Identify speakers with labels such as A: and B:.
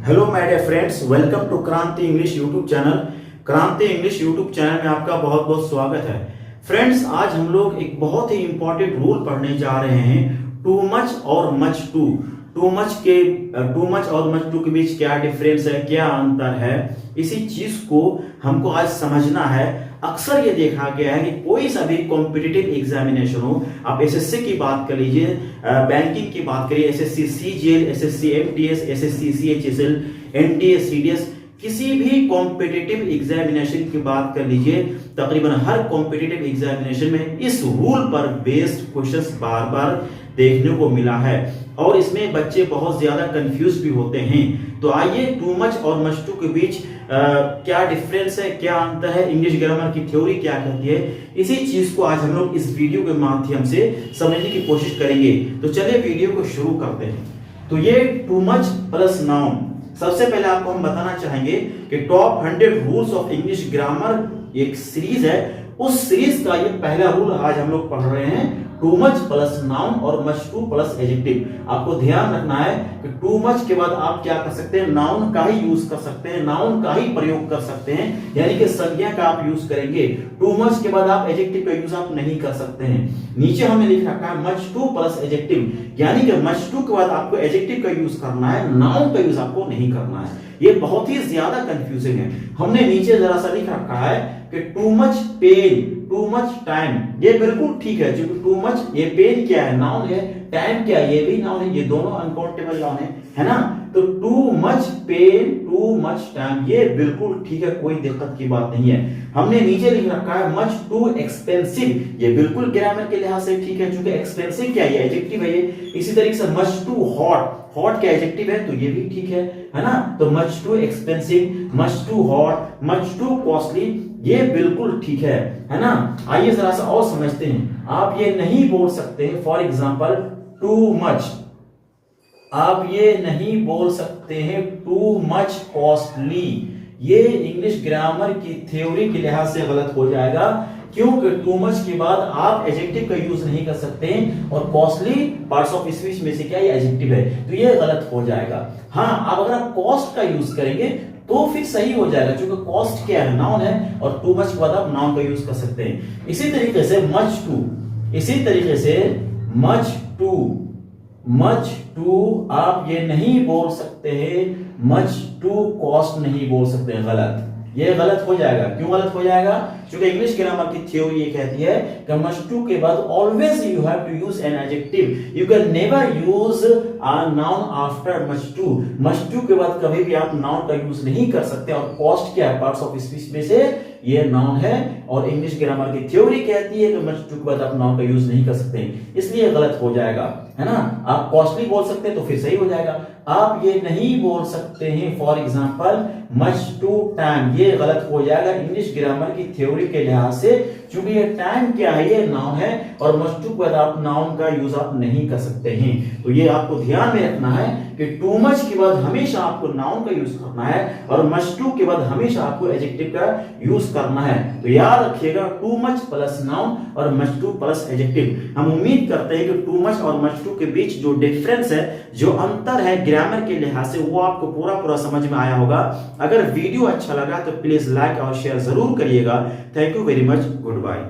A: Hello my dear friends, welcome to Kranti English YouTube channel. Kranti English YouTube channel में आपका बहुत बहुत स्वागत है। फ्रेंड्स, आज हम लोग एक बहुत ही इंपॉर्टेंट रूल पढ़ने जा रहे हैं, टू मच और मच टू। टू मच और मच टू के बीच क्या डिफरेंस है, क्या अंतर है, इसी चीज को हमको आज समझना है। अक्सर ये देखा गया है कि कोई सा भी कॉम्पिटिटिव एग्जामिनेशन हो, आप एसएससी की बात कर लीजिए, बैंकिंग की बात करिए, SSC CGL, SSC MTS, SSC CHSL, NDA, CDS, किसी भी कॉम्पिटिटिव एग्जामिनेशन की बात कर लीजिए, तकरीबन हर कॉम्पिटिटिव एग्जामिनेशन में इस रूल पर बेस्ड क्वेश्चंस बार बार देखने को मिला है और इसमें बच्चे बहुत ज्यादा कंफ्यूज भी होते हैं। तो आइए, टू मच और मच टू के बीच क्या डिफरेंस है, क्या अंतर है, इंग्लिश ग्रामर की थ्योरी क्या कहती है, इसी चीज को आज हम लोग इस वीडियो के माध्यम से समझने की कोशिश करेंगे। तो चलिए वीडियो को शुरू करते हैं। तो ये टू मच प्लस नाउन, सबसे पहले आपको हम बताना चाहेंगे कि top 100 rules of English grammar एक सीरीज है, उस सीरीज का ये पहला रूल आज हम लोग पढ़ रहे हैं, टू मच प्लस नाउन और मच टू प्लस एडजेक्टिव। आपको ध्यान रखना है कि टू मच के बाद आप क्या कर सकते हैं, नाउन का ही यूज कर सकते हैं, नाउन का ही प्रयोग कर सकते हैं, यानी कि संज्ञा का आप यूज करेंगे। टू मच के बाद आप एडजेक्टिव का यूज आप नहीं कर सकते हैं। नीचे हमने लिख रखा है मच टू प्लस एडजेक्टिव, यानी कि मच टू के बाद आपको एडजेक्टिव का यूज करना है, नाउन का यूज आपको नहीं करना है। ये बहुत ही ज्यादा कंफ्यूजिंग है। हमने नीचे जरा सा लिख रखा है कि too much pain, too much time, ये बिल्कुल ठीक है, क्योंकि टू मच, ये पेन क्या है, नाउन है, टाइम क्या है, ये भी नाउन है, ये दोनों अनकाउंटेबल नाउन है ना। तो too much pain, too much time, ये बिल्कुल ठीक है, कोई दिक्कत की बात नहीं है। हमने नीचे लिख रखा है मच टू एक्सपेंसिव, ये बिल्कुल ग्रामर के लिहाज से ठीक है, क्योंकि एक्सपेंसिव क्या है, एडजेक्टिव है ये। इसी तरीके से मच टू हॉट, हॉट क्या एडजेक्टिव है, तो ये भी ठीक है ना। तो much too expensive, much too hot, much too costly, ये बिल्कुल ठीक है ना। आइए जरा सा और समझते हैं। आप ये नहीं बोल सकते, फॉर एग्जांपल टू मच, आप ये नहीं बोल सकते हैं टू मच कॉस्टली, ये इंग्लिश ग्रामर की थ्योरी के लिहाज से गलत हो जाएगा, क्योंकि टू मच के बाद आप एडजेक्टिव का यूज नहीं कर सकते हैं और कॉस्टली पार्ट्स ऑफ स्पीच में से क्या ये एडजेक्टिव है, तो ये गलत हो जाएगा। हाँ, अब अगर आप कॉस्ट का यूज करेंगे तो फिर सही हो जाएगा, क्योंकि कॉस्ट क्या है, नाउन है, और टू मच के बाद आप नाउन का यूज कर सकते हैं। इसी तरीके से मच टू, इसी तरीके से मच टू, मच टू आप ये नहीं बोल सकते हैं, मच टू कॉस्ट नहीं बोल सकते हैं, गलत, ये गलत हो जाएगा। क्यों गलत हो जाएगा? क्योंकि इंग्लिश ग्रामर की थ्योरी ये कहती है कि मच टू के बाद always you have to use an adjective, you can never use a noun after much too. Much too के बाद कभी भी आप नाउन का यूज नहीं कर सकते, और कॉस्ट क्या है, पार्ट्स ऑफ स्पीच में से ये नाउन है, और इंग्लिश ग्रामर की थ्योरी कहती है कि मच टू के बाद आप नाउन का यूज नहीं कर सकते, इसलिए गलत हो जाएगा, है ना। आप कॉस्टली बोल सकते हैं तो फिर सही हो जाएगा। आप ये नहीं बोल सकते हैं for example much too time, ये गलत हो जाएगा इंग्लिश ग्रामर की थ्योरी के लिहाज से, क्योंकि ये टाइम क्या है, ये नाउन है, और मच टू के बाद आप नाउन का यूज आप नहीं कर सकते हैं। तो ये आपको ध्यान में रखना है कि टू मच के बाद हमेशा आपको नाउन का यूज करना है, और मच टू के बाद हमेशा आपको एडजेक्टिव का यूज करना है। तो याद रखिएगा, टू मच प्लस नाउन और मच टू प्लस एडजेक्टिव। हम उम्मीद करते हैं कि टू मच और मच टू के बीच जो डिफरेंस है, जो अंतर है ग्रामर के लिहाज से, वो आपको पूरा समझ में आया होगा। अगर वीडियो अच्छा लगा तो प्लीज लाइक और शेयर जरूर करिएगा। Thank you very much, good bye.